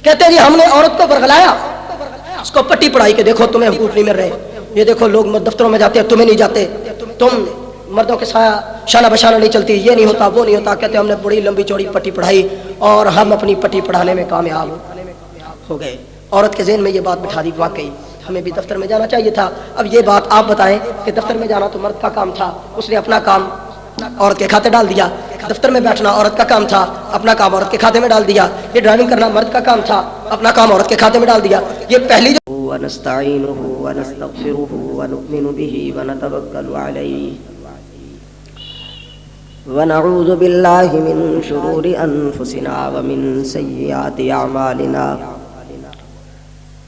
کہتے ہیں جی ہم نے عورت کو برگلایا، اس کو پٹی پڑھائی کہ دیکھو تمہیں حقوق نہیں مل رہے، یہ دیکھو لوگ دفتروں میں جاتے ہیں تمہیں نہیں جاتے، تم مردوں کے شانہ بشانہ نہیں چلتی، یہ نہیں ہوتا وہ نہیں ہوتا۔ کہتے ہم نے بڑی لمبی چوڑی پٹی پڑھائی اور ہم اپنی پٹی پڑھانے میں کامیاب ہو گئے۔ عورت کے ذہن میں یہ بات بٹھا دی، واقعی ہمیں بھی دفتر میں جانا چاہیے تھا۔ اب یہ بات آپ بتائیں کہ دفتر میں جانا تو مرد کا کام تھا، اس نے اپنا کام عورت کے کھاتے ڈال دیا۔ دفتر میں بیٹھنا عورت کا کام تھا، اپنا کام عورت کے کھاتے میں ڈال دیا۔ یہ ڈرائیونگ کرنا مرد کا کام تھا، اپنا کام عورت کے کھاتے میں ڈال دیا۔ یہ پہلی ونستعینہ ونستغفرہ ونؤمن بہ ونتوکل علیہ ونعوذ باللہ من شرور انفسنا ومن سیئات اعمالنا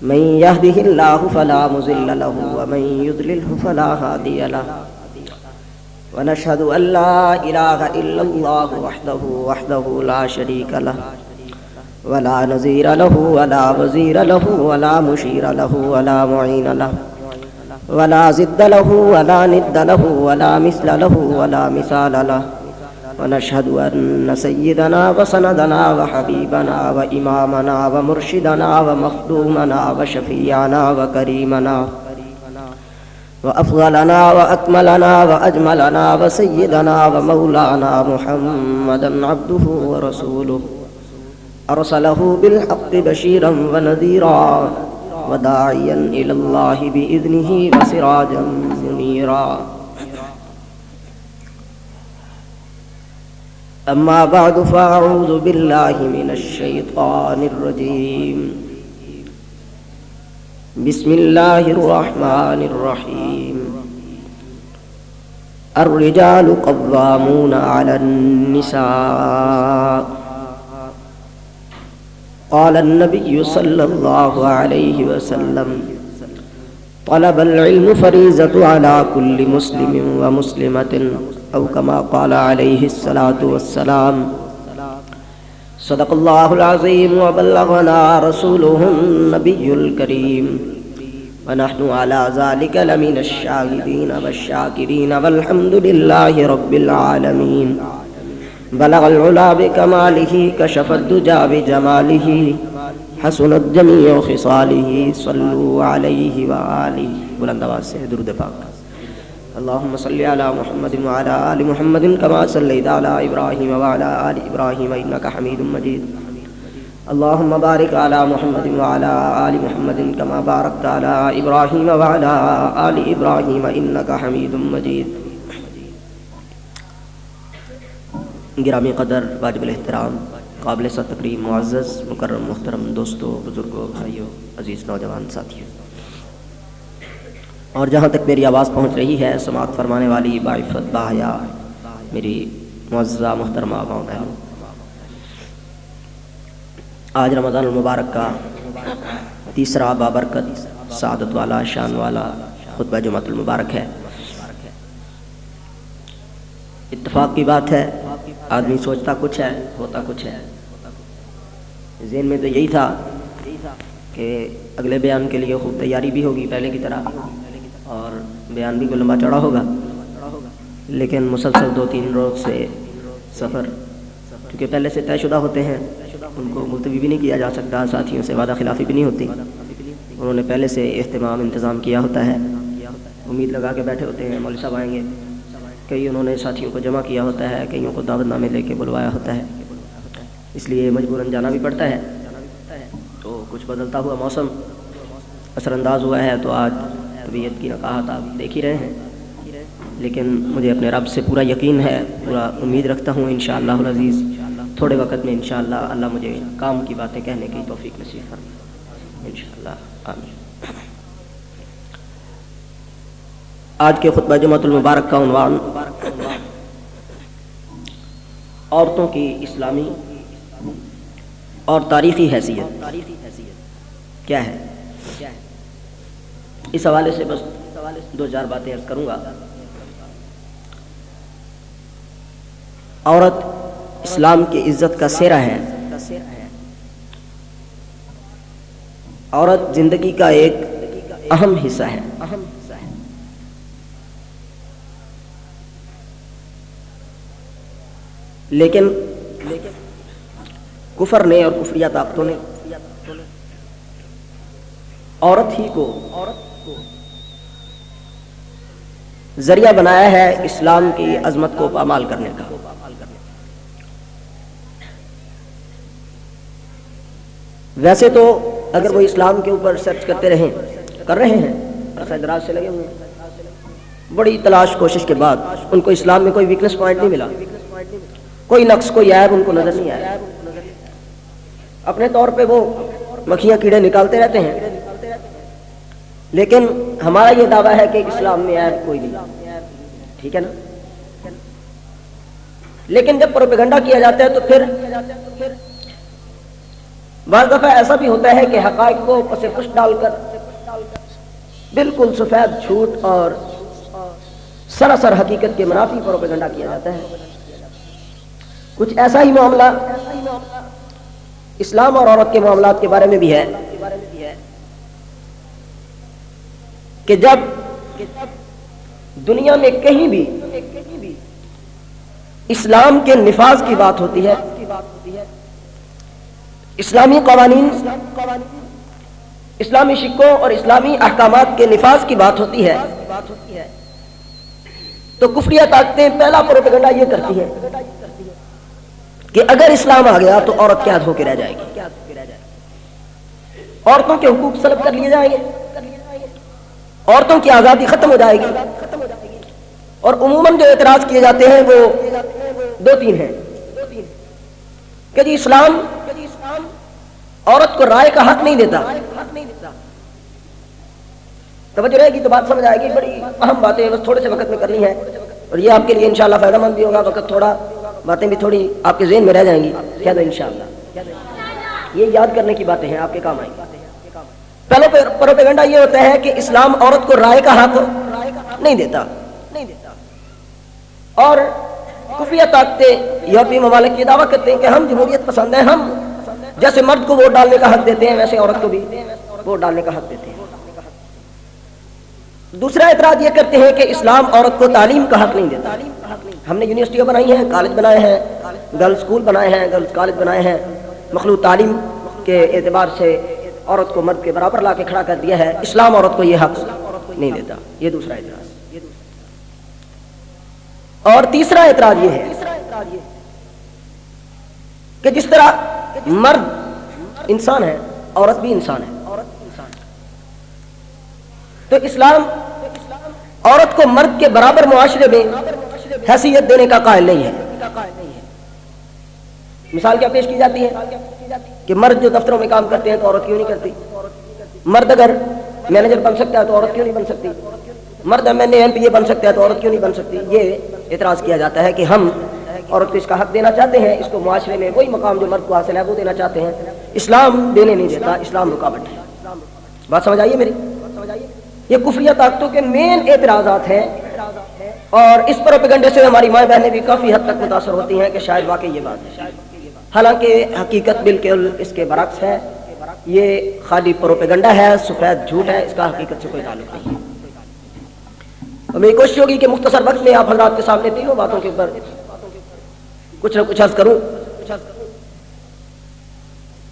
من يهده الله فلا مضل له ومن يضلله فلا هادي له ونشهد أن لا إله إلا الله وحده لا شريك له ولا نظير له ولا وزير له ولا مشير له ولا معين له ولا ضد له ولا ند له ولا مثل له ولا مثال له ونشهد أن سيدنا وسندنا وحبيبنا وإمامنا ومرشدنا ومخدومنا وشفيعنا وكريمنا وأفضلنا وأكملنا وأجملنا وسيدنا ومولانا محمدا عبده ورسوله أرسله بالحق بشيرا ونذيرا وداعيا إلى الله بإذنه وسراجا منيرا أما بعد فأعوذ بالله من الشيطان الرجيم بسم الله الرحمن الرحيم الرجال قوامون على النساء قال النبي صلى الله عليه وسلم طلب العلم فريضة على كل مسلم ومسلمة أو كما قال عليه الصلاة والسلام صدق الله العظيم وبلغنا رسوله النبي الكريم ونحن على ذلك لمن الشاهدين والشاكرين والحمد لله رب العالمين بلغ العلا بكماله كشف الدجى بجماله حسنت جميع خصاله صلوا عليه وآله بلند آواز سے درود پاک اللهم صل على محمد وعلى آل محمد كما صليت على إبراهيم وعلى آل إبراهيم إنك حميد مجيد اللهم بارك على محمد وعلى آل محمد كما باركت على إبراهيم وعلى آل إبراهيم إنك حميد مجيد گرامی قدر، واجب الاحترام، قابل تکریم، معزز مکرم محترم دوستو، بزرگوں، بھائیوں، عزیز نوجوان ساتھیوں، اور جہاں تک میری آواز پہنچ رہی ہے سماعت فرمانے والی باعفت باحیا میری معززہ محترمہ ماؤں بہنوں، آج رمضان المبارک کا تیسرا بابرکت، سعادت والا، شان والا خطبہ جمعۃ المبارک ہے۔ اتفاق کی بات ہے، آدمی سوچتا کچھ ہے ہوتا کچھ ہے۔ ذہن میں تو یہی تھا کہ اگلے بیان کے لیے خوب تیاری بھی ہوگی پہلے کی طرح، اور بیان بھی کوئی لمبا چوڑا ہوگا، لیکن مسلسل 2-3 روز سے سفر کیونکہ پہلے سے طے شدہ ہوتے ہیں، ان کو ملتوی بھی نہیں کیا جا سکتا، ساتھیوں سے وعدہ خلافی بھی نہیں ہوتی، انہوں نے پہلے سے اہتمام انتظام کیا ہوتا ہے، امید لگا کے بیٹھے ہوتے ہیں مولوی صاحب آئیں گے، کئی انہوں نے ساتھیوں کو جمع کیا ہوتا ہے، کئیوں کو دعوت نامے لے کے بلوایا ہوتا ہے، اس لیے مجبوراً جانا بھی پڑتا ہے۔ تو کچھ بدلتا ہوا موسم اثر انداز ہوا ہے، تو آج طبیعت کی نقاہت آپ دیکھ ہی رہے ہیں، لیکن مجھے اپنے رب سے پورا یقین ہے، پورا امید رکھتا ہوں انشاءاللہ العزیز تھوڑے وقت میں انشاءاللہ اللہ مجھے کام کی باتیں کہنے کی توفیق نصیب فرمائے انشاءاللہ، آمین۔ آج کے خطبہ جمعۃ المبارک کا عنوان عورتوں کی اسلامی اور تاریخی حیثیت کیا ہے، اس حوالے سے بس 2-4 باتیں عرض کروں گا۔ عورت اسلام کی عزت کا سہرا ہے، عورت زندگی کا ایک اہم حصہ ہے، لیکن کفر نے اور کفریہ طاقتوں نے عورت ہی کو ذریعہ بنایا ہے اسلام کی عظمت کو پامال کرنے کا. ویسے تو اگر وہ اسلام کے اوپر سرچ کرتے رہیں کر رہے ہیں عرصہ دراز سے لگے ہوئے ہیں، بڑی تلاش کوشش کے بعد ان کو اسلام میں کوئی ویکنس پوائنٹ نہیں ملا، کوئی نقص کوئی عیب ان کو نظر نہیں آیا. اپنے طور پہ وہ مکھیاں کیڑے نکالتے رہتے ہیں، لیکن ہمارا یہ دعویٰ ہے کہ اسلام میں عیب کوئی نہیں. ٹھیک ہے نا؟ لیکن جب پروپیگنڈا کیا جاتا ہے تو پھر بعض دفعہ ایسا بھی ہوتا ہے کہ حقائق کو پس پش ڈال کر بالکل سفید جھوٹ اور سراسر حقیقت کے منافی پروپیگنڈا کیا جاتا ہے. کچھ ایسا ہی معاملہ اسلام اور عورت کے معاملات کے بارے میں بھی ہے کہ جب دنیا میں کہیں بھی اسلام کے نفاذ کی بات ہوتی ہے، اسلامی قوانین، اسلامی شکوں اور اسلامی احکامات کے نفاذ کی بات ہوتی ہے، تو کفریہ طاقتیں پہلا پروپیگنڈا یہ کرتی ہیں کہ اگر اسلام آ گیا تو عورت قید ہو کے رہ جائے گی، عورتوں کے حقوق سلب کر لیے جائیں گے، عورتوں کی آزادی ختم ہو جائے گی. اور عموماً جو اعتراض کیے جاتے ہیں وہ دو تین ہیں کہ جی اسلام عورت کو رائے کا حق نہیں دیتا. توجہ رہے گی تو بات سمجھ آئے گی. بڑی اہم باتیں بس تھوڑے سے وقت میں کرنی ہے اور یہ آپ کے لیے انشاءاللہ فائدہ مند بھی ہوگا. وقت تھوڑا، باتیں بھی تھوڑی آپ کے ذہن میں رہ جائیں گی. کہہ دو انشاءاللہ، یہ یاد کرنے کی باتیں ہیں، آپ کے کام آئیں گی. پہلے پروپیگنڈا یہ ہوتا ہے کہ اسلام عورت کو رائے کا حق نہیں دیتا، اور کفریہ طاقتیں یورپی ممالک یہ دعویٰ کرتے ہیں کہ ہم جمہوریت پسند ہیں، ہم جیسے مرد کو ووٹ ڈالنے کا حق دیتے ہیں ویسے عورت کو بھی ووٹ ڈالنے کا حق دیتے ہیں. دوسرا اعتراض یہ کرتے ہیں کہ اسلام عورت کو تعلیم کا حق نہیں دیتا. ہم نے یونیورسٹیاں بنائی ہیں، کالج بنائے ہیں، گرلز اسکول بنائے ہیں، گرلز کالج بنائے ہیں، مخلوط تعلیم کے اعتبار سے عورت کو مرد کے برابر لا کے کھڑا کر دیا ہے. اسلام عورت کو یہ حق نہیں دیتا. یہ دوسرا اعتراض. اور تیسرا اعتراض یہ ہے کہ جس طرح مرد انسان ہے عورت بھی انسان ہے، تو اسلام عورت کو مرد کے برابر معاشرے میں حیثیت دینے کا قائل نہیں ہے. مثال کیا پیش کی جاتی ہے کہ مرد جو دفتروں میں کام کرتے ہیں تو عورت کیوں نہیں کرتی؟ مرد اگر مینیجر بن سکتا ہے تو عورت کیوں نہیں بن سکتی؟ مرد MNA بن سکتا ہے تو عورت کیوں نہیں بن سکتی؟ یہ اعتراض کیا جاتا ہے کہ ہم عورت کو اس کا حق دینا چاہتے ہیں، اس کو معاشرے میں وہی مقام جو مرد کو حاصل ہے وہ دینا چاہتے ہیں. اسلام دینے نہیں دیتا، اسلام رکاوٹ ہے. بات سمجھ آئیے میری؟ یہ کفریہ طاقتوں کے مین اعتراضات ہیں، اور اس پروپیگنڈے سے ہماری مائیں بہنیں بھی کافی حد تک متاثر ہوتی ہیں کہ شاید واقعی یہ بات ہے. حالانکہ حقیقت بالکل اس کے برعکس ہے. یہ خالی پروپیگنڈا ہے، سفید جھوٹ ہے، اس کا حقیقت سے کوئی تعلق نہیں. میری کوشش ہوگی کہ مختصر وقت میں آپ حضرات کے سامنے تینوں باتوں کے اوپر کچھ نہ کچھ عرض کروں.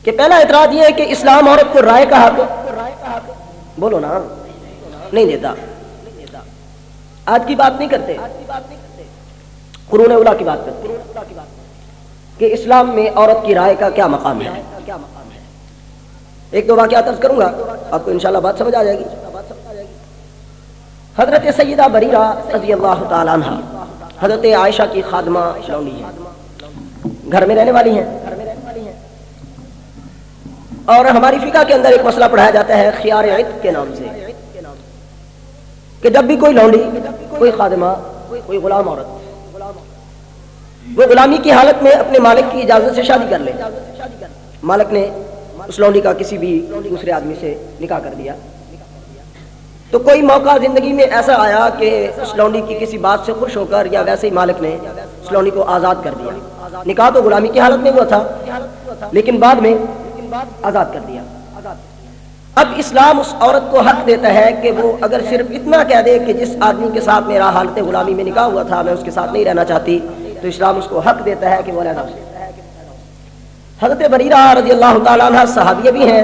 کہ پہلا اعتراض یہ ہے کہ اسلام عورت کو رائے کا حق بولو نا نہیں دیتا. آج کی بات نہیں کرتے، قرون اولیٰ کی بات کرتے کہ اسلام میں عورت کی رائے کا کیا مقام ہے. ایک دو واقعات عرض کروں گا، آپ کو انشاءاللہ بات سمجھ آ جائے گی. حضرت سیدہ بریرہ رضی اللہ تعالیٰ عنہ حضرت عائشہ کی خادمہ لونڈی ہیں، گھر میں رہنے والی ہیں. اور ہماری فقہ کے اندر ایک مسئلہ پڑھایا جاتا ہے خیار عتق کے نام سے، کہ جب بھی کوئی لونڈی، کوئی خادمہ، کوئی غلام عورت وہ غلامی کی حالت میں اپنے مالک کی اجازت سے شادی کر لے، مالک نے اس لونڈی کا کسی بھی دوسرے آدمی سے نکاح کر دیا، تو کوئی موقع زندگی میں ایسا آیا کہ اس لونڈی کی کسی بات سے خوش ہو کر یا ویسے ہی مالک نے اس لونڈی کو آزاد کر دیا. نکاح تو غلامی کی حالت میں ہوا تھا لیکن بعد میں آزاد کر دیا. اب اسلام اس عورت کو حق دیتا ہے کہ وہ اگر صرف اتنا کہہ دے کہ جس آدمی کے ساتھ میرا حالت غلامی میں نکاح ہوا تھا میں اس کے ساتھ نہیں رہنا چاہتی، تو اسلام اس کو حق دیتا ہے کہ وہ علیحدہ ہو. حضرت بریرہ رضی اللہ تعالیٰ عنہ صحابیہ بھی ہیں،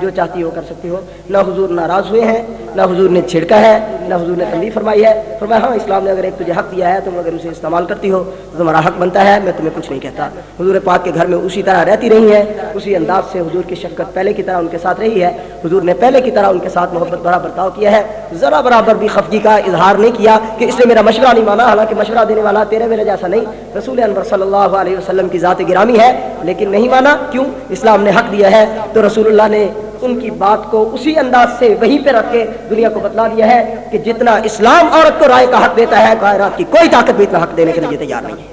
جو چاہتی ہو کر سکتی ہو. نہ حضور ناراض ہوئے ہیں، نہ حضور نے چھڑکا ہے، نہ حضور نے تنبیہ فرمائی ہے. فرمایا ہاں اسلام نے اگر ایک تجھے حق دیا ہے تم اگر اسے استعمال کرتی ہو تو تمہارا حق بنتا ہے، میں تمہیں کچھ نہیں کہتا. حضور پاک کے گھر میں اسی طرح رہتی رہی ہیں، اسی انداز سے حضور کی شفقت پہلے کی طرح ان کے ساتھ رہی ہے. حضور نے پہلے کی طرح ان کے ساتھ محبت بھرا برتاؤ کیا ہے، ذرا برابر بھی خفگی کا اظہار نہیں کیا کہ اس نے میرا مشورہ نہیں مانا. حالانکہ مشورہ دینے والا تیرے میرے جیسا نہیں، رسول انور صلی اللہ علیہ وسلم کی ذات گرامی ہے، لیکن نہیں مانا. کیوں؟ اسلام نے حق دیا ہے تو رسول اللہ نے ان کی بات کو اسی انداز سے وہیں پہ رکھ کے دنیا کو بتلا دیا ہے کہ جتنا اسلام عورت کو رائے کا حق دیتا ہے، کائنات کی کوئی طاقت بھی اتنا حق دینے کے لیے تیار نہیں ہے.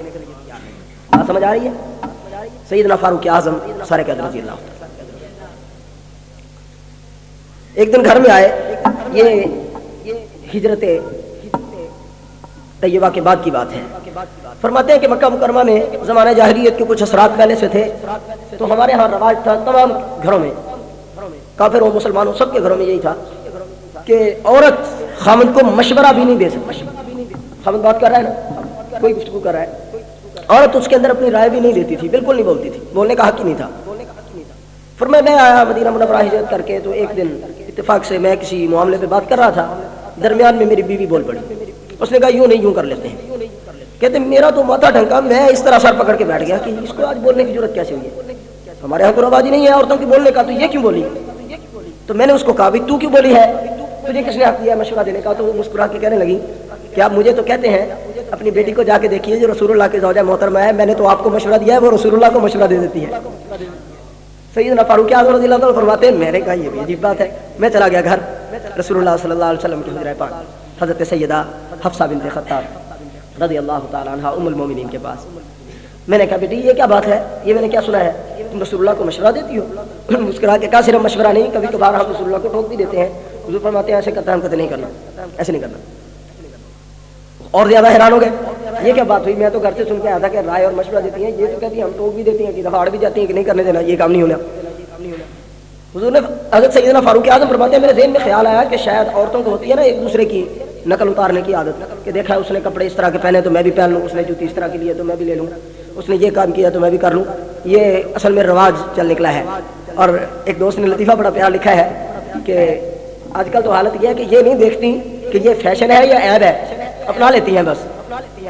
بات سمجھ آ رہی ہے؟ سیدنا فاروق اعظم سارے قدر رضی اللہ عنہ ایک دن گھر میں آئے. یہ ہجرت طیبہ کے بعد کی بات ہے. فرماتے ہیں کہ مکہ مکرمہ میں زمانہ جاہلیت کے کچھ اثرات پہلے سے تھے، تو ہمارے ہاں رواج تھا تمام گھروں میں، کافر و مسلمانوں سب کے گھروں میں یہی تھا کہ عورت خامد کو مشورہ بھی نہیں دے سکتی. خامد بات کر رہا ہے نا، کوئی گفتگو کر رہا ہے، عورت اس کے اندر اپنی رائے بھی نہیں دیتی تھی، بالکل نہیں بولتی تھی، بولنے کا حق ہی نہیں تھا. فرمایا میں آیا مدینہ منورہ ہجرت کر کے، تو ایک دن اتفاق سے میں کسی معاملے پہ بات کر رہا تھا، درمیان میں میری بیوی بول پڑی. اس نے کہا یوں نہیں، یوں کر لیتے ہیں. کہتے میرا تو ماتھا ڈھنکا، میں اس طرح سر پکڑ کے بیٹھ گیا کہ اس کو آج بولنے کی ضرورت کیسے ہوئی ہے؟ ہمارے یہاں تو رواج ہی نہیں ہے عورتوں کی بولنے کا، تو یہ کیوں بولی؟ تو میں نے اس کو کہا بھی تو کیوں بولی ہے؟ تجھے کس نے حق دیا مشورہ دینے کا؟ تو وہ مسکرا کے کہنے لگی کہ آپ مجھے تو کہتے ہیں اپنی بیٹی کو جا کے دیکھیے جو رسول اللہ کے زوجہ محترمہ ہے، میں نے تو آپ کو مشورہ دیا ہے، وہ رسول اللہ کو مشورہ دے دیتی ہے. سیدنا فاروق اعظم رضی اللہ عنہ فرماتے ہیں میں نے کہا یہ بھی عجیب بات ہے. میں چلا گیا گھر رسول اللہ صلی اللہ علیہ وسلم کی حجرہ پاک حضرت سیدہ حفصہ بنت خطاب رضی اللہ تعالی عنہا ام المومنین کے پاس. میں نے کہا بیٹی یہ کیا بات ہے، یہ میں نے کیا سنا ہے، تم رسول اللہ کو مشورہ دیتی ہو؟ مسکرا کے کہا صرف مشورہ نہیں، کبھی کبھار ہم رسول اللہ کو ٹوک بھی دیتے ہیں. حضور فرماتے ہیں ایسے کرتا ہے ہم کہتے نہیں کرنا، ایسے نہیں کرنا. اور زیادہ حیران ہو گئے، یہ کیا بات ہوئی؟ میں تو گھر سے سن کے آیا تھا کہ رائے اور مشورہ دیتی ہیں، یہ تو کہتی ہیں ہم ٹوک بھی دیتی ہیں، کہ دفاڑ بھی جاتی ہیں کہ نہیں کرنے دینا، یہ کام نہیں ہونا. حضور نے حضرت سیدنا فاروق اعظم فرماتے ہیں میرے ذہن میں خیال آیا کہ شاید عورتوں کو ہوتی ہے نا ایک دوسرے کی نقل اتارنے کی عادت، کہ دیکھا اس نے کپڑے اس طرح کے پہنے تو میں بھی پہن لوں، اس نے جوتی اس طرح کی لی ہے تو میں بھی لے لوں، اس نے یہ کام کیا تو میں بھی کر لوں. یہ اصل میں رواج چل نکلا ہے. اور ایک دوست نے لطیفہ بڑا پیارا لکھا ہے کہ آج کل تو حالت یہ ہے کہ یہ نہیں دیکھتی کہ یہ فیشن ہے یا عیب ہے، اپنا لیتی ہیں بس.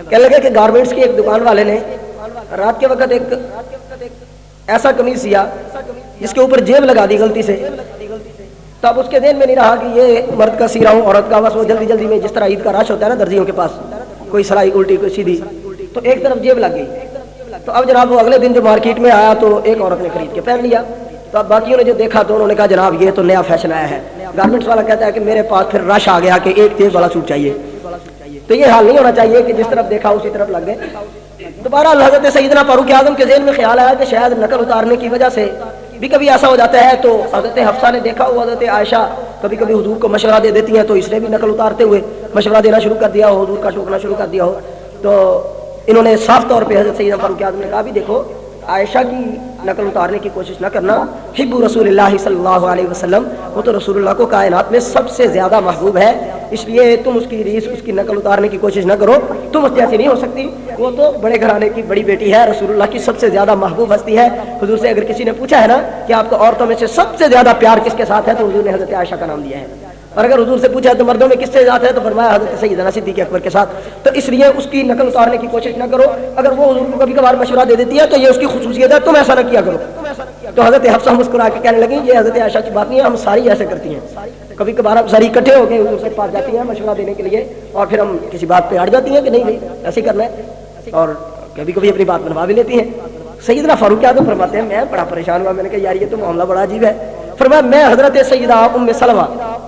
کہنے لگے کہ گارمنٹس کی ایک دکان والے نے رات کے وقت ایک ایسا قمیض سیا جس کے اوپر جیب لگا دی غلطی سے. تو اب اس کے ذہن میں نہیں رہا کہ یہ مرد کا سی رہا ہوں عورت کا، بس وہ جلدی جلدی میں جس طرح عید کا رش ہوتا ہے نا درزیوں کے پاس، کوئی سلائی الٹی کوئی سیدھی، تو ایک طرف جیب لگ گئی. تو اب جناب وہ اگلے دن جو مارکیٹ میں آیا تو ایک عورت نے خرید کے پہن لیا. تو اب باقیوں نے جو دیکھا تو انہوں نے کہا جناب یہ تو نیا فیشن آیا ہے. گارمنٹس والا کہتا ہے کہ میرے پاس پھر رش آ گیا کہ ایک جیب والا سوٹ چاہیے. تو یہ حال نہیں ہونا چاہیے کہ جس طرف دیکھا اسی طرف لگ گئے. دوبارہ حضرت سیدنا فاروق اعظم کے ذہن میں خیال آیا کہ شاید نقل اتارنے کی وجہ سے بھی کبھی ایسا ہو جاتا ہے. تو حضرت حفصہ نے دیکھا وہ حضرت عائشہ کبھی کبھی حضور کو مشورہ دے دیتی ہیں، تو اس نے بھی نقل اتارتے ہوئے مشورہ دینا شروع کر دیا ہو، حضور کا ٹوکنا شروع کر دیا ہو. تو انہوں نے صاف طور پہ حضرت سیدنا فاروق اعظم نے کہا بھی دیکھو عائشہ کی نقل اتارنے کی کوشش نہ کرنا، حب رسول اللہ صلی اللہ علیہ وسلم، وہ تو رسول اللہ کو کائنات میں سب سے زیادہ محبوب ہے، اس لیے تم اس کی ریس اس کی نقل اتارنے کی کوشش نہ کرو، تم اس جیسی نہیں ہو سکتی، وہ تو بڑے گھرانے کی بڑی بیٹی ہے، رسول اللہ کی سب سے زیادہ محبوب ہستی ہے. حضور سے اگر کسی نے پوچھا ہے نا کہ آپ کو عورتوں میں سے سب سے زیادہ پیار کس کے ساتھ ہے تو حضور نے حضرت عائشہ کا نام دیا ہے. اور اگر حضور سے پوچھا تو مردوں میں کس سے ذات ہے تو فرمایا حضرت سیدنا صدیق اکبر کے ساتھ. تو اس لیے اس کی نقل اتارنے کی کوشش نہ کرو. اگر وہ حضور کو کبھی کبھار مشورہ دے دیتی ہے تو یہ اس کی خصوصیت ہے، تم ایسا نہ کیا کرو. تو حضرت حفصہ مسکرا کے کہنے لگی یہ حضرت عائشہ کی بات نہیں ہے، ہم ساری ایسے کرتی ہیں. کبھی کبھار ہم ساری اکٹھے ہو کے حضور کے پاس جاتی ہیں مشورہ دینے کے لیے، اور پھر ہم کسی بات پہ اڑ جاتی ہیں کہ نہیں بھائی ایسے کرنا ہے، اور کبھی کبھی اپنی بات منوا بھی لیتی ہیں. سیدنا فاروق اعظم فرماتے ہیں میں بڑا پریشان ہوا، میں نے کہا یار یہ تو معاملہ بڑا عجیب ہے. فرمایا میں حضرت سیدہ ام سلمہ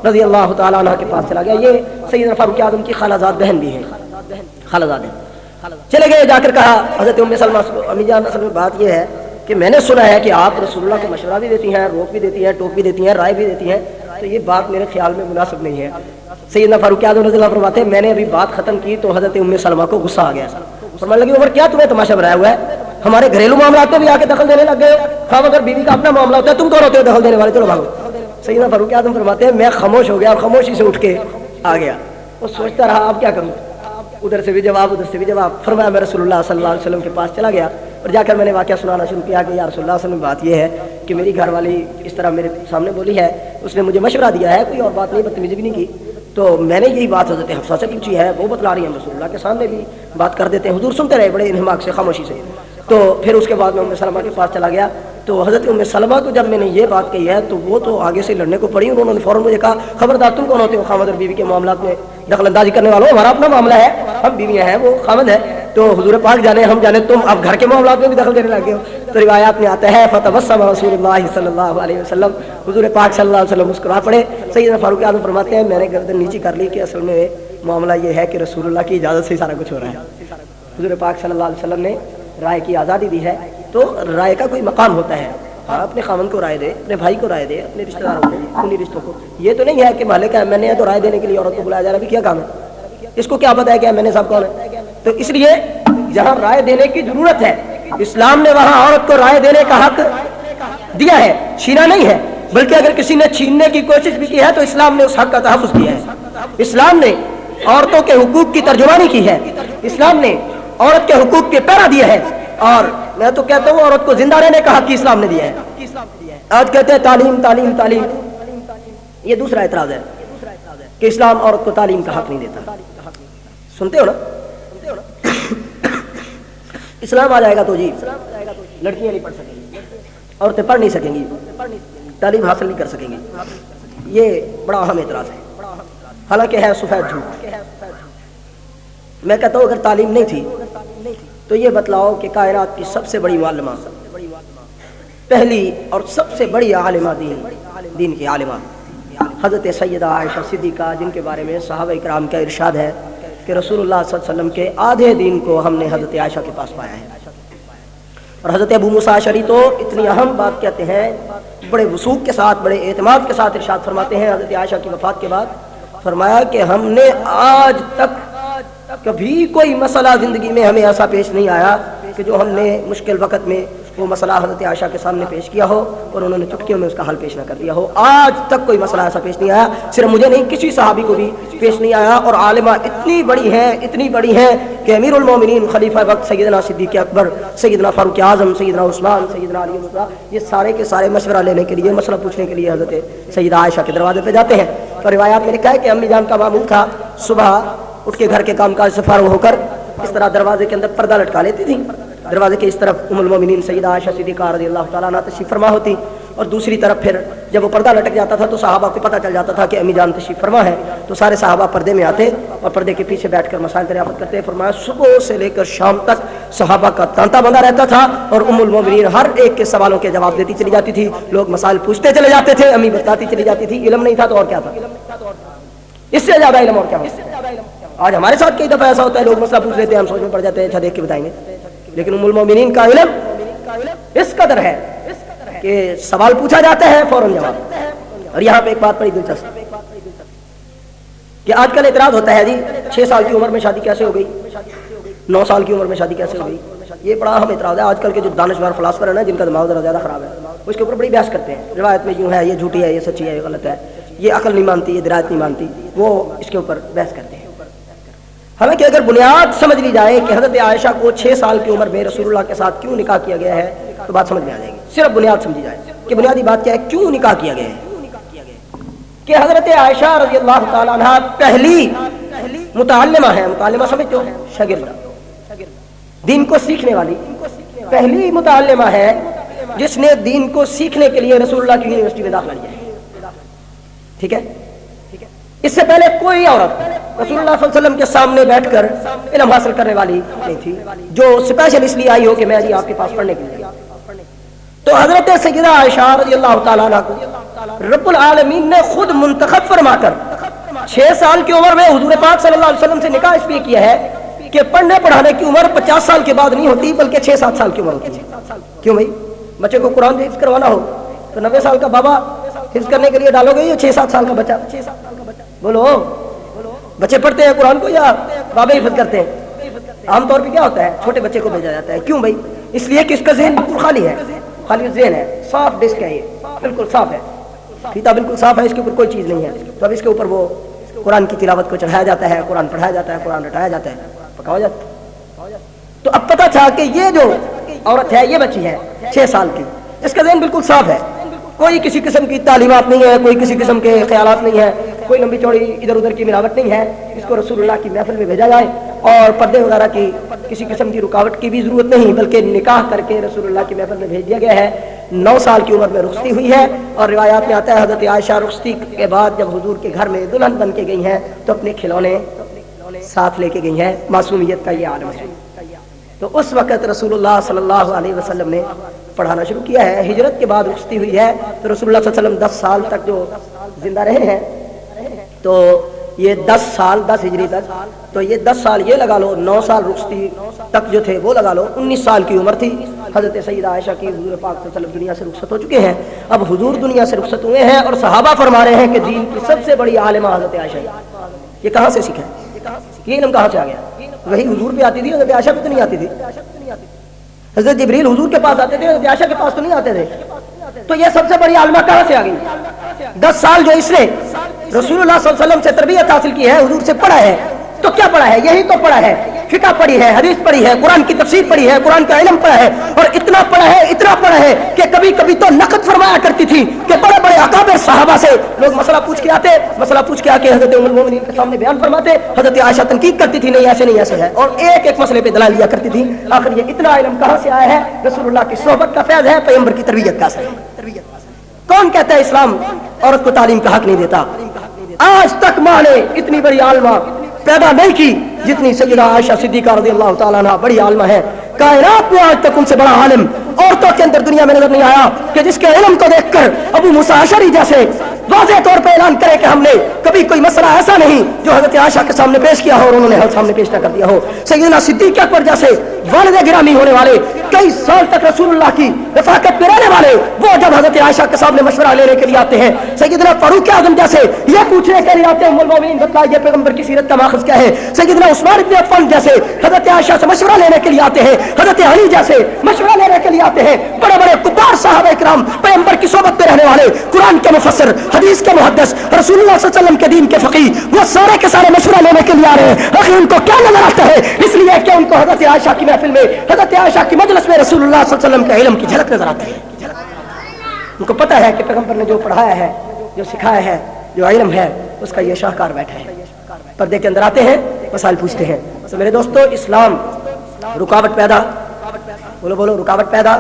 رضی اللہ تعالیٰ عنہ کے پاس چلا گیا. یہ سیدنا فاروق اعظم کی خالہ زاد بہن بھی ہیں، خالہ زاد ہیں. چلے گئے، جا کر کہا حضرت ام سلمہ امی جان اصل میں بات یہ ہے کہ میں نے سنا ہے کہ آپ رسول اللہ کو مشورہ بھی دیتی ہیں، روک بھی دیتی ہیں، ٹوک بھی دیتی ہیں، رائے بھی دیتی ہیں، تو یہ بات میرے خیال میں مناسب نہیں ہے. سیدنا فاروق اعظم رضی اللہ فرماتے ہیں میں نے ابھی بات ختم کی تو حضرت ام سلمہ کو غصہ آ گیا. فرمانے لگی عمر کیا تمہیں تماشا بنایا ہوا ہے، ہمارے گھریلو معاملات میں بھی آ کے دخل دینے لگ گئے ہو. ہاں اگر بیوی کا اپنا معاملہ ہوتا ہے تم کون ہوتے ہو دخل دینے والے، چلو بھاگو. سیدنا فاروق اعظم فرماتے ہیں میں خاموش ہو گیا اور خاموشی سے اٹھ کے آ گیا. وہ سوچتا رہا اب کیا کروں، ادھر سے بھی جواب ادھر سے بھی جواب. فرمایا میں رسول اللہ صلی اللہ علیہ وسلم کے پاس چلا گیا اور جا کر میں نے واقعہ سنانا شروع کیا کہ یا رسول اللہ صلی اللہ علیہ وسلم بات یہ ہے کہ میری گھر والی اس طرح میرے سامنے بولی ہے، اس نے مجھے مشورہ دیا ہے، کوئی اور بات نہیں، بدتمیزی بھی نہیں کی، تو میں نے یہی بات حضرت حفصہ سے پوچھی ہے، وہ بتلا رہی ہیں، رسول اللہ کے سامنے بھی بات کر دیتے ہیں، حضور سنتے رہے بڑے انہماک سے، خاموشی سے۔ تو پھر اس کے بعد میں ام سلمہ کے پاس چلا گیا، تو حضرت ام سلمہ کو جب میں نے یہ بات کہی ہے تو وہ تو آگے سے لڑنے کو پڑی، انہوں نے فوراً مجھے کہا خبردار تم کون ہوتے ہو خامد اور بیوی کے معاملات میں دخل اندازی کرنے والوں، ہمارا اپنا معاملہ ہے، ہم بیویاں ہیں، وہ خامد ہے، تو حضور پاک جانے ہم جانے، تم اب گھر کے معاملات میں بھی دخل دینے لگے ہو۔ تو روایات میں آتا ہے فتبسم رسول اللہ صلی اللہ علیہ وسلم، حضور پاک صلی اللہ علیہ وسلم مسکرا پڑے۔ سیدنا فاروق اعظم فرماتے ہیں میں نے گردن نیچی کر لی کہ اصل میں معاملہ یہ ہے کہ رسول اللہ کی اجازت سے سارا کچھ ہو رہا ہے، حضور پاک صلی اللہ علیہ وسلم نے رائے کی آزادی دی ہے، تو رائے کا کوئی مقام ہوتا ہے، اپنے خاوند کو رائے دے، اپنے بھائی کو رائے دے، اپنے رشتہ داروں کو، انہی رشتوں کو، یہ تو نہیں ہے کہ محلے کا ایم این اے ہے تو رائے دینے کے لیے عورت کو بلایا جا رہا ہے، بھی کیا کام ہے، اس کو کیا پتہ ہے کہ ایم این اے صاحب کون ہے؟ تو اس لیے جہاں رائے دینے کی ضرورت ہے اسلام نے وہاں عورت کو رائے دینے کا حق دیا ہے، چھینا نہیں ہے، بلکہ اگر کسی نے چھیننے کی کوشش بھی کی ہے تو اسلام نے اس حق کا تحفظ کیا ہے، اسلام نے عورتوں کے حقوق کی ترجمانی کی ہے، اسلام نے عورت کے حقوق کے پہرا دیا ہے، اور میں تو کہتا ہوں عورت کو زندہ رہنے کا حق اسلام نے دیا ہے۔ آج کہتے ہیں تعلیم تعلیم تعلیم، یہ دوسرا اعتراض ہے کہ اسلام عورت کو تعلیم کا حق نہیں دیتا، سنتے ہو نا، اسلام آ جائے گا تو جی لڑکیاں نہیں پڑھ سکیں گی، عورتیں پڑھ نہیں سکیں گی، تعلیم حاصل نہیں کر سکیں گی، یہ بڑا اہم اعتراض ہے، حالانکہ ہے سفید جھوٹ۔ میں کہتا ہوں اگر تعلیم نہیں تھی تو یہ بتلاؤ کہ کائنات کی سب سے بڑی معلمہ، پہلی اور سب سے بڑی عالمہ دین کی عالمہ حضرت سیدہ عائشہ صدیقہ، جن کے بارے میں صحابہ کرام کا ارشاد ہے کہ رسول اللہ صلی اللہ علیہ وسلم کے آدھے دین کو ہم نے حضرت عائشہ کے پاس پایا ہے، اور حضرت ابو موسیٰ اشعری تو اتنی اہم بات کہتے ہیں، بڑے وثوق کے ساتھ، بڑے اعتماد کے ساتھ ارشاد فرماتے ہیں حضرت عائشہ کی وفات کے بعد، فرمایا کہ ہم نے آج تک کبھی کوئی مسئلہ زندگی میں ہمیں ایسا پیش نہیں آیا کہ جو ہم نے مشکل وقت میں وہ مسئلہ حضرت عائشہ کے سامنے پیش کیا ہو اور انہوں نے چٹکیوں میں اس کا حل پیش نہ کر دیا ہو، آج تک کوئی مسئلہ ایسا پیش نہیں آیا، صرف مجھے نہیں کسی صحابی کو بھی پیش نہیں آیا، اور عالمہ اتنی بڑی ہیں کہ امیر المومنین خلیفہ وقت سیدنا صدیق اکبر، سیدنا فاروق اعظم، سیدنا عثمان، سیدنا علی یہ سارے کے سارے مشورہ لینے کے لیے، مسئلہ پوچھنے کے لیے حضرت سیدہ عائشہ کے دروازے پہ جاتے ہیں۔ تو روایات میں لکھا ہے کہ امی جان کا معمول تھا صبح اٹھ کے گھر کے کام کاج سے فارغ ہو کر اس طرح دروازے کے اندر پردہ لٹکا لیتی تھی، دروازے کے اس طرف ام المومنین سیدہ عائشہ صدیقہ رضی اللہ تعالیٰ عنہا تشریف فرما ہوتی، اور دوسری طرف پھر جب وہ پردہ لٹک جاتا تھا تو صحابہ کو پتہ چل جاتا تھا کہ امی جان تشریف فرما ہے، تو سارے صحابہ پردے میں آتے اور پردے کے پیچھے بیٹھ کر مسائل دریافت کرتے۔ فرمایا صبح سے لے کر شام تک صحابہ کا تانتا بندہ رہتا تھا، اور ام المومنین ہر ایک کے سوالوں کے جواب دیتی چلی جاتی تھی، لوگ مسائل پوچھتے چلے جاتے تھے، امی بتاتی چلی جاتی تھی، علم نہیں تھا تو اور کیا تھا، اس سے زیادہ علم اور کیا ہوتا ہے؟ آج ہمارے ساتھ کئی دفعہ ایسا ہوتا ہے، لوگ مسئلہ پوچھ لیتے ہیں، ہم سوچ میں پڑ جاتے ہیں، اچھا دیکھ کے بتائیں گے، لیکن ام المومنین کا علم اس قدر ہے کہ سوال پوچھا جاتا ہے فوراً جواب۔ اور یہاں پہ ایک بات بڑی دلچسپ کہ آج کل اعتراض ہوتا ہے جی 6 سال کی عمر میں شادی کیسے ہو گئی، 9 سال کی عمر میں شادی کیسے ہو گئی، یہ بڑا اہم اعتراض ہے۔ آج کل کے جو دانشور فلاسفر ہیں نا، جن کا دماغ ذرا زیادہ خراب ہے، اس کے اوپر بڑی بحث کرتے ہیں، روایت میں یوں ہے، یہ جھوٹی ہے، یہ سچی ہے، یہ غلط ہے، یہ عقل نہیں مانتی، یہ درایت نہیں مانتی، وہ اس کے اوپر بحث کرتے ہیں۔ حالانکہ اگر بنیاد سمجھ لی جائے کہ حضرت عائشہ کو 6 سال کی عمر میں رسول اللہ کے ساتھ کیوں نکاح کیا گیا ہے تو بات سمجھ میں آ جائے گی، صرف بنیاد سمجھی جائے کہ بنیادی بات کیا ہے، کیوں نکاح کیا گیا ہے، کہ حضرت عائشہ رضی اللہ تعالیٰ عنہ پہلی متعلمہ ہے، متعلمہ سمجھتے ہو، شاگردہ، دین کو سیکھنے والی پہلی متعلمہ ہے جس نے دین کو سیکھنے کے لیے رسول اللہ کی یونیورسٹی میں داخلہ لیا ہے، ٹھیک ہے، اس سے پہلے کوئی عورت رسول اللہ صلی اللہ علیہ وسلم کے سامنے بیٹھ کر علم حاصل کرنے والی نہیں تھی جو اسپیشل اس لیے آئی ہو کہ میں جی آپ کے پاس پڑھنے کے لیے۔ تو حضرت سیدہ عائشہ رضی اللہ تعالیٰ عنہ کو رب العالمین نے خود منتخب فرما کر 6 سال کی عمر میں حضور پاک صلی اللہ علیہ وسلم سے نکاح اس لیے کیا ہے کہ پڑھنے پڑھانے کی عمر 50 سال کے بعد نہیں ہوتی بلکہ 6-7 سال کی عمر ہوتی ہے۔ کیوں بھائی، بچے کو قرآن حفظ کروانا ہو تو 90 سال کا بابا حفظ کرنے کے لیے ڈالو گے، یہ 6-7 سال کا بچہ، بولو بچے پڑھتے ہیں قرآن کو یا بابے حفظ کرتے ہیں؟ عام طور پہ کیا ہوتا ہے، چھوٹے بچے کو بھیجا جاتا ہے، کیوں بھائی؟ اس لیے کہ اس کا ذہن بالکل خالی ہے، خالی ذہن ہے، صاف ڈسک ہے، یہ بالکل صاف ہے، فیتا بالکل صاف ہے، اس کے اوپر کوئی چیز نہیں ہے، تو اب اس کے اوپر وہ قرآن کی تلاوت کو چڑھایا جاتا ہے، قرآن پڑھایا جاتا ہے، قرآن رٹایا جاتا ہے، پکایا جاتا ہے۔ تو اب پتہ چلا کہ یہ جو عورت ہے یہ بچی ہے 6 سال کی، اس کا ذہن بالکل صاف ہے, کوئی کسی قسم کی تعلیمات نہیں ہے, کوئی کسی قسم کے خیالات نہیں ہے, کوئی لمبی چوڑی ادھر ادھر کی ملاوٹ نہیں ہے. اس کو رسول اللہ کی محفل میں بھیجا جائے اور پردے وغیرہ کی کسی قسم کی رکاوٹ کی بھی ضرورت نہیں, بلکہ نکاح کر کے رسول اللہ کی محفل میں بھیج دیا گیا ہے. 9 سال کی عمر میں رخصتی ہوئی ہے, اور روایات میں آتا ہے حضرت عائشہ رخصتی کے بعد جب حضور کے گھر میں دلہن بن کے گئی ہیں تو اپنے کھلونے ساتھ لے کے گئی ہیں. معصومیت کا یہ عالم ہے. تو اس وقت رسول اللہ صلی اللہ علیہ وسلم نے پڑھانا شروع کیا ہے. ہجرت کے بعد رخصتی ہوئی ہے تو رسول اللہ صلی اللہ علیہ وسلم 10 سال تک جو زندہ رہے ہیں, تو یہ 10 سال 10 ہجری تک, تو یہ 10 سال یہ لگا لو, 9 سال رخصتی تک جو تھے وہ لگا لو, 19 سال کی عمر تھی حضرت سیدہ عائشہ کی. حضور پاک صلی اللہ علیہ وسلم دنیا سے رخصت ہو چکے ہیں. اب حضور دنیا سے رخصت ہوئے ہیں اور صحابہ فرما رہے ہیں کہ دین کی سب سے بڑی عالمہ حضرت عائشہ ہے. یہ کہاں سے سیکھا ہے, یہ علم کہاں سے آ گیا؟ وہی حضور پہ آتی تھی, حضرت عائشہ پہ تو نہیں آتی تھی. حضرت جبریل حضور کے پاس آتے تھے, حضرت عائشہ کے پاس تو نہیں آتے تھے. تو یہ سب سے بڑی عالمہ کہاں سے آ گئی؟ 10 سال جو اس نے رسول اللہ صلی اللہ علیہ وسلم سے تربیت حاصل کی ہے, حضور سے پڑھا ہے, تو کیا پڑھا ہے؟ یہی تو پڑھا ہے. فقہ پڑھی ہے, حدیث پڑھی ہے, قرآن کی تفسیر پڑھی ہے, قرآن کا علم پڑھا ہے, اور اتنا پڑھا ہے کہ کبھی کبھی تو نقد فرمایا کرتی تھی کہ بڑے بڑے اکابر صحابہ سے لوگ مسئلہ پوچھ کے آ کے حضرت ام المومنین کے سامنے بیان فرماتے. حضرت عائشہ تنقید کرتی تھی, نہیں ایسے نہیں ایسے ہے, اور ایک ایک مسئلے پہ دلائل دیا کرتی تھی. آخر یہ اتنا علم کہاں سے آیا ہے؟ رسول اللہ کی صحبت کا فیض ہے, پیغمبر کی تربیت کا اثر ہے. کون کہتا ہے اسلام عورت کو تعلیم کا حق نہیں دیتا؟ آج تک ماں نے اتنی بڑی عالمہ پیدا نہیں کی جتنی سیدہ عائشہ صدیقہ رضی اللہ تعالیٰ عنہ بڑی عالمہ ہے. کائنات میں آج تک ان سے بڑا عالم عورتوں کے اندر دنیا میں نظر نہیں آیا کہ جس کے علم کو دیکھ کر ابو موسیٰ اشعری جیسے واضح طور پہ اعلان کرے کہ ہم نے کبھی کوئی مسئلہ ایسا نہیں جو حضرت عائشہ کے سامنے پیش کیا ہو اور انہوں نے حل سامنے پیش نہ کر دیا ہو. سیدنا صدیق اکبر جیسے والد گرامی ہونے والے, کئی سال تک رسول اللہ کی رفاقت میں رہنے والے, وہ جب حضرت عائشہ کے سامنے مشورہ لینے کے لیے آتے ہیں, سیدنا فاروق اعظم جیسے یہ پوچھنے کے لیے آتے ہیں ام المومنین بتلائیے پیغمبر کی سیرت کا ماخذ کیا ہے, سیدنا عثمان بن عفان جیسے حضرت عائشہ سے مشورہ لینے کے لیے آتے ہیں, حضرت علی جیسے مشورہ لینے کے لیے آتے ہیں, بڑے بڑے کبار صحابہ کرام پیغمبر کی صحبت میں رہنے والے, قرآن کے مفسر, حدیث کے محدث, رسول اللہ صلی اللہ علیہ وسلم کے دین کے فقیہ, وہ سارے کے سارے مشورہ لینے کے لیے آ رہے ہیں. آخر ان کو کیا نظر آتا ہے؟ اس لیے کہ ان کو حضرت عائشہ کی محفل میں, حضرت عائشہ کی مجلس میں رسول اللہ صلی اللہ علیہ وسلم کے علم کی جھلک نظر آتی ہے. ان کو پتہ ہے کہ پیغمبر نے جو پڑھایا ہے, جو سکھایا ہے, جو علم ہے, اس کا یہ شاہکار بیٹھا ہے. پردے کے اندر آتے ہیں, مسائل پوچھتے ہیں. تو میرے دوستو, اسلام رکاوٹ پیدا, بولو رکاوٹ پیدا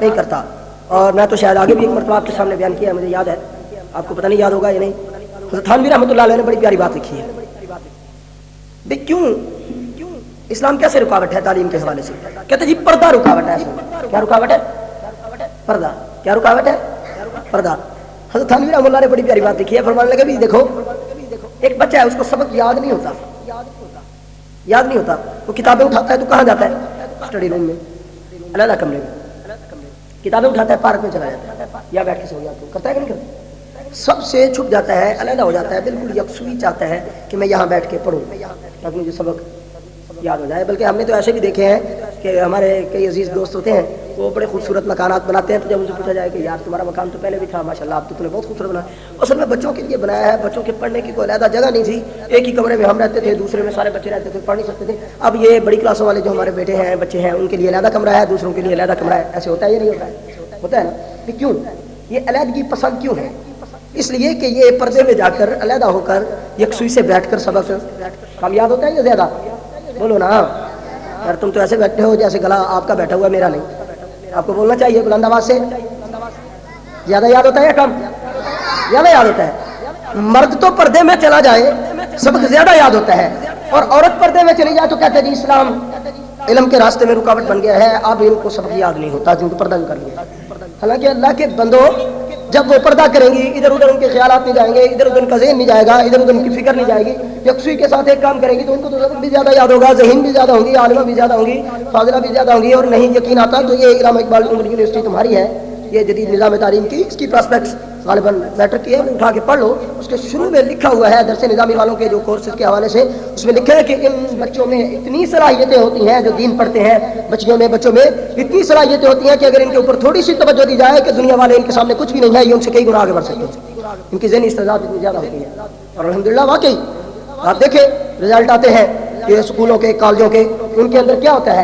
نہیں کرتا. اور میں تو شاید آگے بھی ایک مرتبہ آپ کے سامنے بیان کیا ہے, مجھے یاد ہے, آپ کو پتہ نہیں یاد ہوگا یا نہیں. حضرت تھانوی رحمۃ اللہ علیہ نے بڑی پیاری بات لکھی ہے. بھئی کیوں اسلام کیسے رکاوٹ ہے تعلیم کے حوالے سے؟ کہتے جی پردہ رکاوٹ ہے. کیا رکاوٹ ہے؟ پردہ. کیا رکاوٹ ہے؟ پردہ. حضرت تھانوی رحمۃ اللہ نے بڑی پیاری بات لکھی ہے. فرمانے لگے بھی دیکھو, ایک بچہ ہے, اس کو سبق یاد نہیں ہوتا, وہ کتابیں اٹھاتا ہے تو کہاں جاتا ہے؟ اسٹڈی روم میں, علیحدہ کمرے میں کتابیں اٹھاتا ہے, پارک میں چلا جاتا ہے, یا بیٹھ کے سو جاتا ہے. کرتا ہے کہ نہیں کرتا؟ سب سے چھپ جاتا ہے, علیحدہ ہو جاتا ہے, بالکل یکسوئی چاہتا ہے کہ میں یہاں بیٹھ کے پڑھوں تاکہ مجھے سبق یاد ہو جائے. بلکہ ہم نے تو ایسے بھی دیکھے ہیں کہ ہمارے کئی عزیز دوست ہوتے ہیں, وہ بڑے خوبصورت مکانات بناتے ہیں, تو جب ان سے پوچھا جائے کہ یار تمہارا مکان تو پہلے بھی تھا, ماشاءاللہ آپ تو تم نے بہت خوبصورت بنایا. اصل میں بچوں کے لیے بنایا ہے, بچوں کے پڑھنے کی کوئی علیحدہ جگہ نہیں تھی. ایک ہی کمرے میں ہم رہتے تھے, دوسرے میں سارے بچے رہتے تھے, پڑھ نہیں سکتے تھے. اب یہ بڑی کلاسوں والے جو ہمارے بیٹے ہیں, بچے ہیں, ان کے لیے علیحدہ کمرہ ہے, دوسروں کے لیے علیحدہ کمرہ ہے. ایسے ہوتا ہے یا نہیں ہوتا ہے؟ ہوتا ہے نا. کہ کیوں یہ علیحدگی پسند کیوں ہے؟ اس لیے کہ یہ پردے میں جا کر علیحدہ ہو کر یکسوئی سے بیٹھ کر سبق کم یاد ہوتا ہے یا زیادہ؟ بولو نا یار, تم تو ایسے بیٹھے ہو جیسے گلا آپ کا بیٹھا ہوا میرا نہیں. آپ کو بولنا چاہیے بلند آواز سے. زیادہ یاد ہوتا ہے یا کم؟ زیادہ یاد ہوتا ہے. مرد تو پردے میں چلا جائے سبق زیادہ یاد ہوتا ہے, اور عورت پردے میں چلی جائے تو کہتے ہیں جی اسلام علم کے راستے میں رکاوٹ بن گیا ہے, اب ان کو سبق یاد نہیں ہوتا کیونکہ پردہ کر لیا. حالانکہ اللہ کے بندو جب وہ پردہ کریں گی, ادھر ادھر ان کے خیالات نہیں جائیں گے, ادھر ادھر ان کا ذہن نہیں جائے گا, ادھر ادھر ان کی فکر نہیں جائے گی, یکسوئی کے ساتھ ایک کام کریں گی تو ان کو تو سبق بھی زیادہ یاد ہوگا, ذہین بھی زیادہ ہوں گی, عالمہ بھی زیادہ ہوں گی, فاضلہ بھی زیادہ ہوں گی. اور نہیں یقین آتا تو یہ علامہ اقبال یونیورسٹی تمہاری ہے, یہ جدید نظام تعلیم کی, اس کی پراسپیکٹس غالباً میٹر کی ہے, اٹھا کے پڑھ لو. اس کے شروع میں لکھا ہوا ہے درس نظامی والوں کے جو کورسز کے حوالے سے, اس میں لکھا ہے کہ ان بچوں میں اتنی صلاحیتیں ہوتی ہیں جو دین پڑھتے ہیں, بچوں میں اتنی صلاحیتیں ہوتی ہیں کہ اگر ان کے اوپر تھوڑی سی توجہ دی جائے کہ دنیا والے ان کے سامنے کچھ بھی نہیں ہے, یہ ان سے کئی گنا آگے بڑھ سکتے ہیں. ان کی ذہنی استعداد اتنی زیادہ ہوتی ہے. اور الحمدللہ واقعی آپ دیکھیں رزلٹ آتے ہیں یہ اسکولوں کے, کالجوں کے, ان کے اندر کیا ہوتا ہے,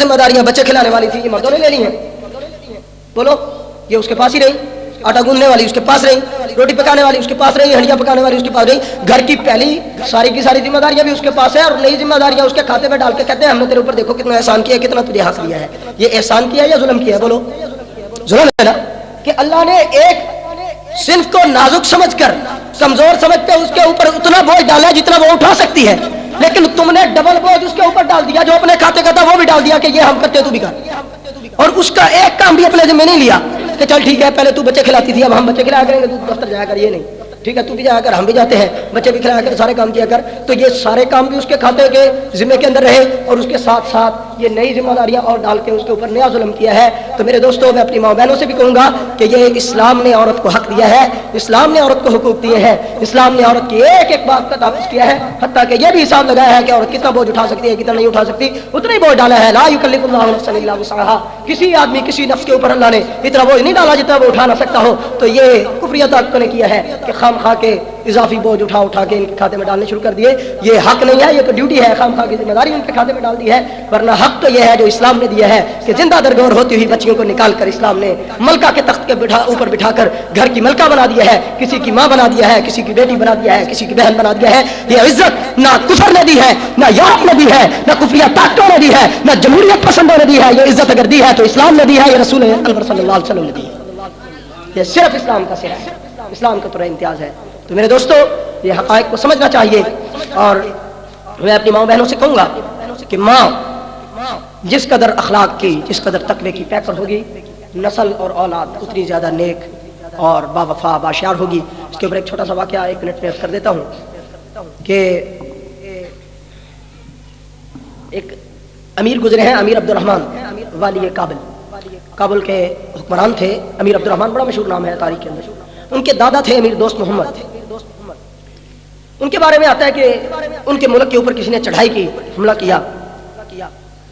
ذمہ داریاں بچے کھلانے والی تھی یہ مردوں نے لے لی ہیں؟ بولو، یہ اس کے پاس ہی رہی، آٹا گوندنے والی اس کے پاس رہی، روٹی پکانے والی اس کے پاس رہی، ہنڈیاں پکانے والی اس کے پاس رہی، گھر کی پہلی ساری کی ساری ذمہ داریاں بھی اس کے پاس ہے، اور نئی ذمہ داریاں اس کے کھاتے میں ڈال کے کہتے ہیں ہم نے تیرے اوپر دیکھو کتنا احسان کیا ہے، کتنا تجھے حق دیا ہے۔ یہ احسان کیا ہے یا ظلم کیا ہے؟ بولو، ظلم ہے نا، کہ اللہ نے ایک صنف کو نازک سمجھ کر، کمزور سمجھ کے اس کے اوپر اتنا بوجھ ڈالا جتنا وہ اٹھا سکتی ہے، لیکن تم نے ڈبل بوجھ اس کے اوپر ڈال دیا، جو اپنے کھاتے کا تھا وہ بھی ڈال دیا کہ یہ ہم کرتے تو بھی کر، اور اس کا ایک کام بھی اپنے ذمہ نہیں لیا کہ چل ٹھیک ہے پہلے تو بچے کھلاتی تھی اب ہم بچے کھلایا کریں گے، تو دفتر جایا کر، یہ نہیں، ٹھیک ہے تو بھی جایا کر، ہم بھی جاتے ہیں، بچے بھی کھلایا کر، سارے کام کیا کر، تو یہ سارے کام بھی اس کے کھاتے کے ذمہ کے اندر رہے، اور اس کے ساتھ ساتھ یہ نئی ذمہ داریاں اور ڈال کے اس کے اوپر نیا ظلم کیا ہے۔ تو میرے دوستوں، میں اپنی ماں بہنوں سے بھی کہوں گا کہ یہ اسلام نے عورت کو حق دیا ہے، اسلام نے عورت کو حقوق دیے ہیں، اسلام نے عورت کی ایک ایک بات کا تحفظ کیا ہے، حتیٰ کہ یہ بھی حساب لگایا ہے کہ عورت کتنا بوجھ اٹھا سکتی ہے، کتنا نہیں اٹھا سکتی، اتنا ہی بوجھ ڈالا ہے۔ لا یکلف اللہ نفسا الا وسعها، کسی آدمی کسی نفس کے اوپر اللہ نے اتنا بوجھ نہیں ڈالا جتنا وہ اٹھا نہ سکتا ہو۔ تو یہ کفریہ طاقتوں نے کیا ہے کہ خام خواہ کے اضافی بوجھ اٹھا اٹھا کے ان کے کھاتے میں ڈالنے شروع کر دیے۔ یہ حق نہیں ہے، یہ تو ڈیوٹی ہے، خام خواہ کی ذمہ داری ان کے کھاتے میں ڈال دی ہے، ورنہ حق تو یہ ہے جو اسلام نے دیا ہے کہ زندہ درگور ہوتی ہوئی بچیوں کو نکال کر اسلام نے ملکہ کے تخت کے اوپر بٹھا کر گھر کی ملکہ بنا دیا ہے، کسی کی ماں بنا دیا ہے، کسی کی بیٹی بنا دیا ہے، کسی کی بہن بنا دیا ہے۔ یہ عزت نہ کفر نے دی ہے، نہ یورپ نے دی ہے، نہ کفریہ طاقتوں نے دی ہے، نہ جمہوریت پسندوں نے دی ہے۔ یہ عزت اگر دی ہے تو اسلام نے دی ہے، یہ رسول اکبر صلی اللہ علیہ وسلم نے دی ہے۔ یہ صرف اسلام کا سر ہے، اسلام کا پورا امتیاز ہے۔ تو میرے دوستو، یہ حقائق کو سمجھنا چاہیے، اور میں اپنی ماں بہنوں سے کہوں گا کہ ماں جس قدر اخلاق کی، جس قدر تقوی کی پیکر ہوگی، نسل اور اولاد اتنی زیادہ نیک اور با وفا باشیار ہوگی۔ اس کے اوپر ایک چھوٹا سا واقعہ 1 منٹ میں عرض کر دیتا ہوں کہ ایک امیر گزرے ہیں، امیر عبد الرحمن والی کابل کے حکمران تھے۔ امیر عبد الرحمن بڑا مشہور نام ہے تاریخ کے اندر۔ ان کے دادا تھے امیر دوست محمد۔ ان کے بارے میں آتا ہے کہ ان کے ملک کے اوپر کسی نے چڑھائی کی، حملہ کیا،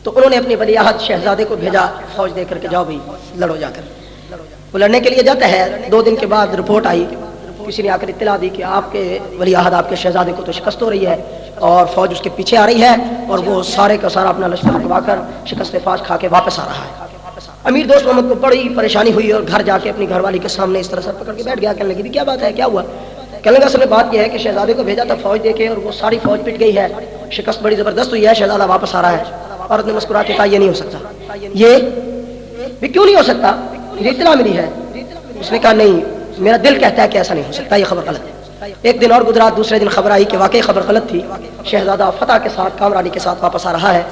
تو انہوں نے اپنی ولیعہد شہزادے کو بھیجا فوج دے کر کے جاؤ بھائی لڑو جا کر۔ وہ لڑنے کے لیے جاتا ہے، 2 دن کے بعد رپورٹ آئی، کسی نے آ کر اطلاع دی کہ آپ کے ولیعہد آپ کے شہزادے کو تو شکست ہو رہی ہے اور فوج اس کے پیچھے آ رہی ہے، اور وہ سارے کا سارا اپنا لشکر لگوا کر شکست فاش کھا کے واپس آ رہا ہے۔ امیر دوست محمد کو بڑی پریشانی ہوئی اور گھر جا کے اپنی گھر والی کے سامنے اس طرح سر پکڑ کے بیٹھ گیا، کہنے لگی کیا بات ہے، کیا ہوا؟ کہنے لگا اصل میں بات یہ ہے کہ شہزادے کو بھیجا تھا فوج دے کے اور وہ ساری فوج پٹ گئی ہے، شکست بڑی زبردست ہوئی ہے، شہزادہ واپس آ رہا ہے۔ عورت نے مسکرا کے کہا یہ نہیں ہو سکتا۔ یہ بھی کیوں نہیں ہو سکتا؟ مجھے اطلاع ملی ہے۔ اس نے کہا نہیں، میرا دل کہتا ہے کہ ایسا نہیں ہو سکتا، یہ خبر غلط ہے۔ 1 دن اور گزرا، دوسرے دن خبر آئی کہ واقعی خبر غلط تھی، شہزادہ فتح کے ساتھ کامرانی کے ساتھ واپس آ رہا ہے۔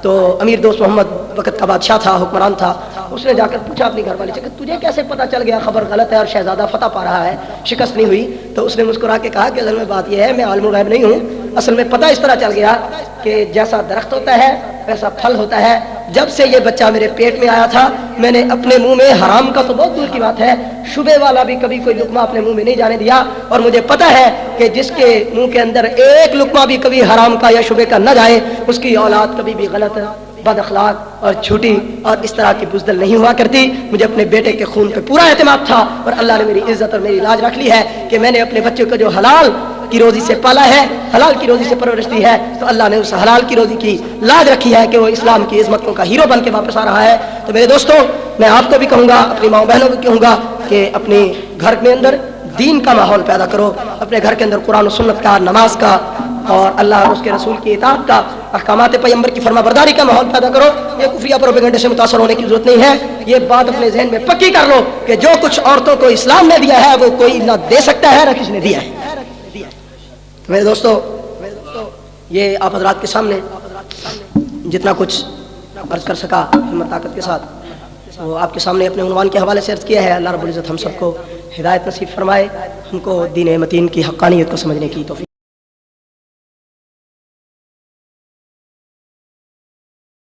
تو امیر دوست محمد وقت کا بادشاہ تھا، حکمران تھا، اس نے جا کر پوچھا اپنی گھر والی سے کہ تجھے کیسے پتا چل گیا خبر غلط ہے اور شہزادہ فتح پا رہا ہے، شکست نہیں ہوئی؟ تو اس نے مسکرا کے کہا کہ اصل میں بات یہ ہے میں عالم الغیب نہیں ہوں، اصل میں پتہ اس طرح چل گیا کہ جیسا درخت ہوتا ہے ویسا پھل ہوتا ہے۔ جب سے یہ بچہ میرے پیٹ میں آیا تھا میں نے اپنے منہ میں حرام کا تو بہت دور کی بات ہے، شبے والا بھی کبھی کوئی لقمہ اپنے منہ میں نہیں جانے دیا، اور مجھے پتہ ہے کہ جس کے منہ کے اندر ایک لقمہ بھی کبھی حرام کا یا شبے کا نہ جائے اس کی اولاد کبھی بھی غلط بد اخلاق اور جھوٹی اور اس طرح کی بزدل نہیں ہوا کرتی۔ مجھے اپنے بیٹے کے خون پہ پورا اعتماد تھا، اور اللہ نے میری عزت اور میری لاج رکھ لی ہے کہ میں نے اپنے بچے کو جو حلال کی روزی سے پالا ہے، حلال کی روزی سے پرورش دی ہے، تو اللہ نے اس حلال کی روزی کی لاج رکھی ہے کہ وہ اسلام کی عظمتوں کا ہیرو بن کے واپس آ رہا ہے۔ تو میرے دوستوں، میں آپ کو بھی کہوں گا، اپنی ماں بہنوں کو کہوں گا کہ اپنے گھر کے اندر دین کا ماحول پیدا کرو، اپنے گھر کے اندر قرآن و سنت کا، نماز کا اور اللہ اور اس کے رسول کی اطاعت کا، احکامات پیغمبر کی فرما برداری کا ماحول پیدا کرو۔ یہ کفریہ پروپیگنڈے سے متاثر ہونے کی ضرورت نہیں ہے، یہ بات اپنے ذہن میں پکی کر لو کہ جو کچھ عورتوں کو اسلام نے دیا ہے وہ کوئی نہ دے سکتا ہے نہ کسی نے دیا ہے۔ میرے دوستو، یہ آپ حضرات کے سامنے جتنا کچھ عرض کر سکا ہمت طاقت کے ساتھ وہ آپ کے سامنے اپنے عنوان کے حوالے سے عرض کیا ہے۔ اللہ رب العزت ہم سب کو ہدایت نصیب فرمائے، ہم کو دین متین کی حقانیت کو سمجھنے کی توفیق